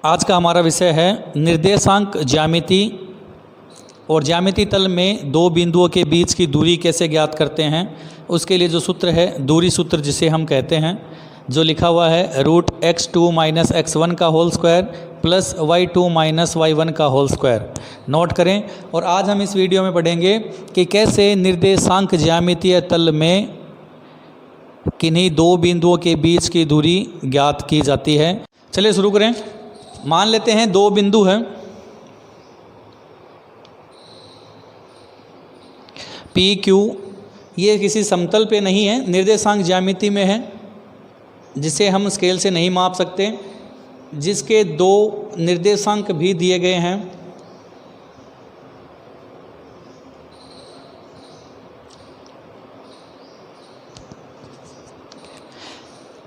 आज का हमारा विषय है निर्देशांक ज्यामिति और ज्यामिति तल में दो बिंदुओं के बीच की दूरी कैसे ज्ञात करते हैं। उसके लिए जो सूत्र है दूरी सूत्र जिसे हम कहते हैं, जो लिखा हुआ है √x2 - x1 का whole square plus y2 - y1 का होल स्क्वायर। नोट करें। और आज हम इस वीडियो में पढ़ेंगे कि कैसे निर्देशांक ज्यामितीय तल में किन्हीं दो बिंदुओं के बीच की दूरी ज्ञात की जाती है। चलिए शुरू करें। मान लेते हैं दो बिंदु हैं PQ। ये किसी समतल पे नहीं है, निर्देशांक ज्यामिति में है, जिसे हम स्केल से नहीं माप सकते, जिसके दो निर्देशांक भी दिए गए हैं।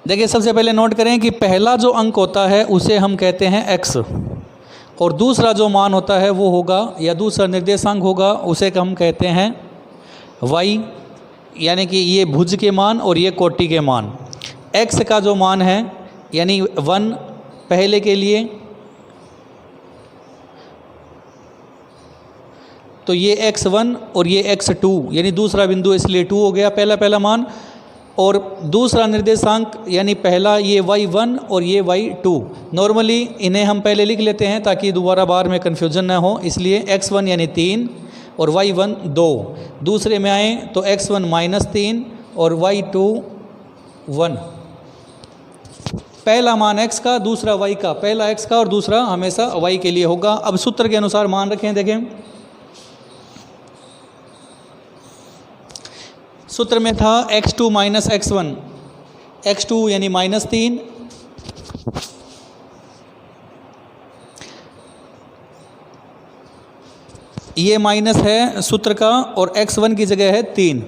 देखिए, सबसे पहले नोट करें कि पहला जो अंक होता है उसे हम कहते हैं x, और दूसरा जो मान होता है वो होगा, या दूसरा निर्देशांक होगा, उसे हम कहते हैं y, यानी कि ये भुज के मान और ये कोटि के मान। x का जो मान है यानी 1 पहले के लिए, तो ये x1 और ये x2 यानी दूसरा बिंदु, इसलिए 2 हो गया पहला मान। और दूसरा निर्देशांक यानी पहला ये y1 और ये y2। नॉर्मली इन्हें हम पहले लिख लेते हैं ताकि दोबारा बार में कन्फ्यूजन ना हो, इसलिए x1 यानी 3 और y1 2। दूसरे में आए तो x1 -3 और y2 1। पहला मान x का, दूसरा y का, पहला x का और दूसरा हमेशा y के लिए होगा। अब सूत्र के अनुसार मान रखें। देखें, सूत्र में था x2 - x1, x2 यानी -3, ये माइनस है सूत्र का, और x1 की जगह है 3।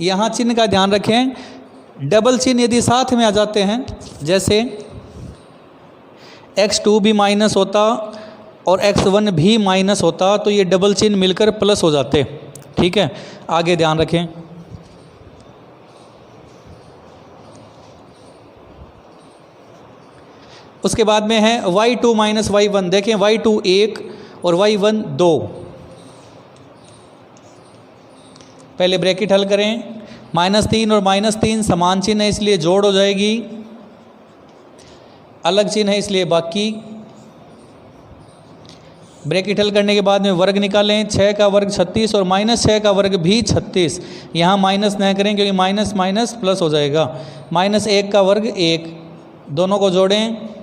यहाँ चिन्ह का ध्यान रखें, डबल चिन्ह यदि साथ में आ जाते हैं, जैसे x2 भी माइनस होता और x1 भी माइनस होता, तो ये डबल चिन्ह मिलकर प्लस हो जाते। ठीक है, आगे ध्यान रखें। उसके बाद में है y2 - y1। देखें, y2 1 और y1 2। पहले ब्रैकेट हल करें। -3 और -3 समान चिन्ह है, इसलिए जोड़ हो जाएगी। अलग चिन्ह है, इसलिए बाकी। ब्रैकेट हल करने के बाद में वर्ग निकालें। 6 का वर्ग 36 और -6 का वर्ग भी 36। यहाँ माइनस न करें क्योंकि माइनस माइनस प्लस हो जाएगा। -1 का वर्ग 1, दोनों को जोड़ें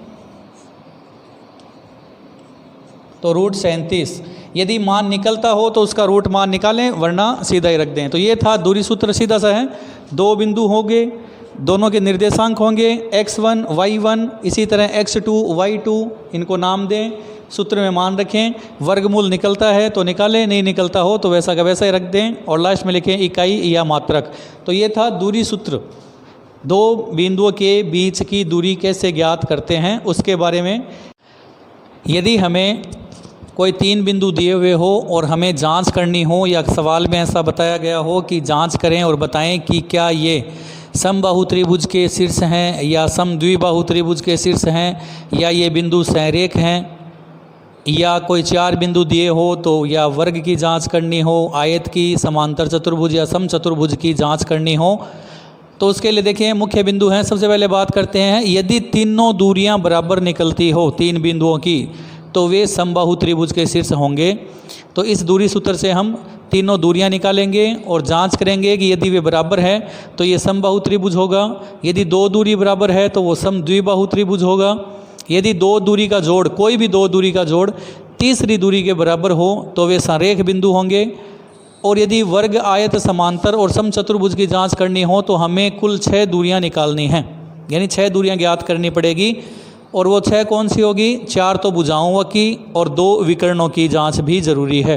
तो √37। यदि मान निकलता हो तो उसका रूट मान निकालें, वरना सीधा ही रख दें। तो ये था दूरी सूत्र, सीधा सा है। दो बिंदु होंगे, दोनों के निर्देशांक होंगे x1 y1, इसी तरह x2 y2, इनको नाम दें, सूत्र में मान रखें। वर्गमूल निकलता है तो निकालें, नहीं निकलता हो तो वैसा का वैसा ही रख दें, और लास्ट में लिखें इकाई या मात्रक। तो ये था दूरी सूत्र। दो बिंदुओं के बीच की दूरी कैसे ज्ञात करते हैं उसके बारे में। यदि हमें कोई 3 बिंदु दिए हुए हो और हमें जांच करनी हो, या सवाल में ऐसा बताया गया हो कि जांच करें और बताएं कि क्या ये समबाहु त्रिभुज के शीर्ष हैं या समद्विबाहु त्रिभुज के शीर्ष हैं, या ये बिंदु संरेख हैं, या कोई 4 बिंदु दिए हो तो या वर्ग की जांच करनी हो, आयत की, समांतर चतुर्भुज या समचतुर्भुज की जांच करनी हो, तो उसके लिए देखिए मुख्य बिंदु हैं। सबसे पहले बात करते हैं, यदि तीनों दूरियां बराबर निकलती हो 3 बिंदुओं की, तो वे समबाहु त्रिभुज के शीर्ष होंगे। तो इस दूरी सूत्र से हम तीनों दूरियां निकालेंगे और जांच करेंगे कि यदि वे बराबर है तो ये समबाहु त्रिभुज होगा। यदि दो दूरी बराबर है तो वो समद्विबाहु त्रिभुज होगा। यदि दो दूरी का जोड़, कोई भी दो दूरी का जोड़ तीसरी दूरी के बराबर हो तो वे संरेख बिंदु होंगे। और यदि वर्ग, आयत, समांतर और समचतुर्भुज की जाँच करनी हो तो हमें कुल 6 दूरियाँ निकालनी हैं, यानी 6 दूरियाँ ज्ञात करनी पड़ेगी। और वो 6 कौन सी होगी? 4 तो भुजाओं की और 2 विकर्णों की जांच भी ज़रूरी है।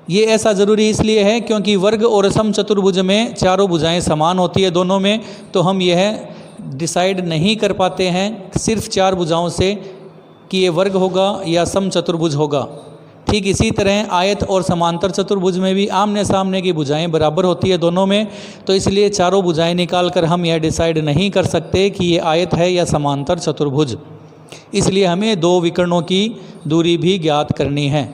ये ऐसा ज़रूरी इसलिए है क्योंकि वर्ग और समचतुर्भुज में चारों भुजाएं समान होती है दोनों में, तो हम यह डिसाइड नहीं कर पाते हैं सिर्फ 4 भुजाओं से कि ये वर्ग होगा या समचतुर्भुज होगा। ठीक इसी तरह आयत और समांतर चतुर्भुज में भी आमने सामने की भुजाएं बराबर होती है दोनों में, तो इसलिए चारों भुजाएं निकाल कर हम यह डिसाइड नहीं कर सकते कि ये आयत है या समांतर चतुर्भुज। इसलिए हमें दो विकर्णों की दूरी भी ज्ञात करनी है।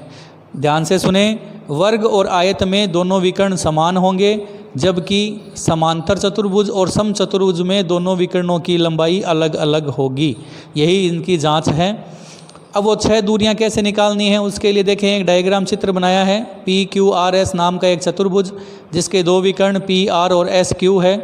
ध्यान से सुने, वर्ग और आयत में दोनों विकर्ण समान होंगे, जबकि समांतर चतुर्भुज और समचतुर्भुज में दोनों विकर्णों की लंबाई अलग अलग होगी। यही इनकी जांच है। अब वो 6 दूरियां कैसे निकालनी है उसके लिए देखें, एक डायग्राम चित्र बनाया है। पी क्यू आर एस नाम का एक चतुर्भुज जिसके दो विकर्ण पी आर और एस क्यू है।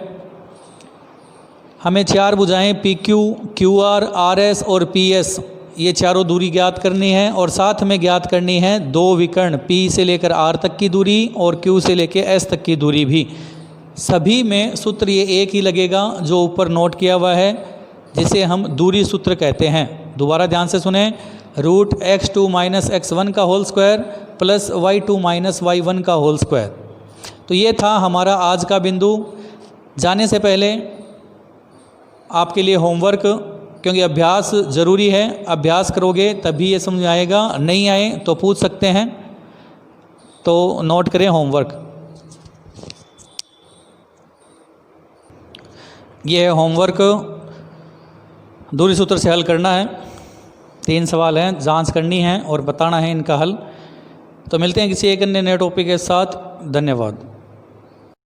हमें 4 भुजाएं P Q, Q R, R S और पी एस, ये चारों दूरी ज्ञात करनी है और साथ में ज्ञात करनी है दो विकर्ण P से लेकर R तक की दूरी और Q से लेकर S तक की दूरी भी। सभी में सूत्र ये एक ही लगेगा जो ऊपर नोट किया हुआ है, जिसे हम दूरी सूत्र कहते हैं। दोबारा ध्यान से सुने, √x2 - x1 का whole square plus y2 - y1 का होल स्क्वायर। तो ये था हमारा आज का बिंदु। जाने से पहले आपके लिए होमवर्क, क्योंकि अभ्यास ज़रूरी है, अभ्यास करोगे तभी ये समझ आएगा, नहीं आए तो पूछ सकते हैं। तो नोट करें होमवर्क। ये है होमवर्क, दूरी सूत्र से हल करना है। 3 सवाल हैं, जांच करनी है और बताना है इनका हल। तो मिलते हैं किसी एक अन्य नए टॉपिक के साथ। धन्यवाद।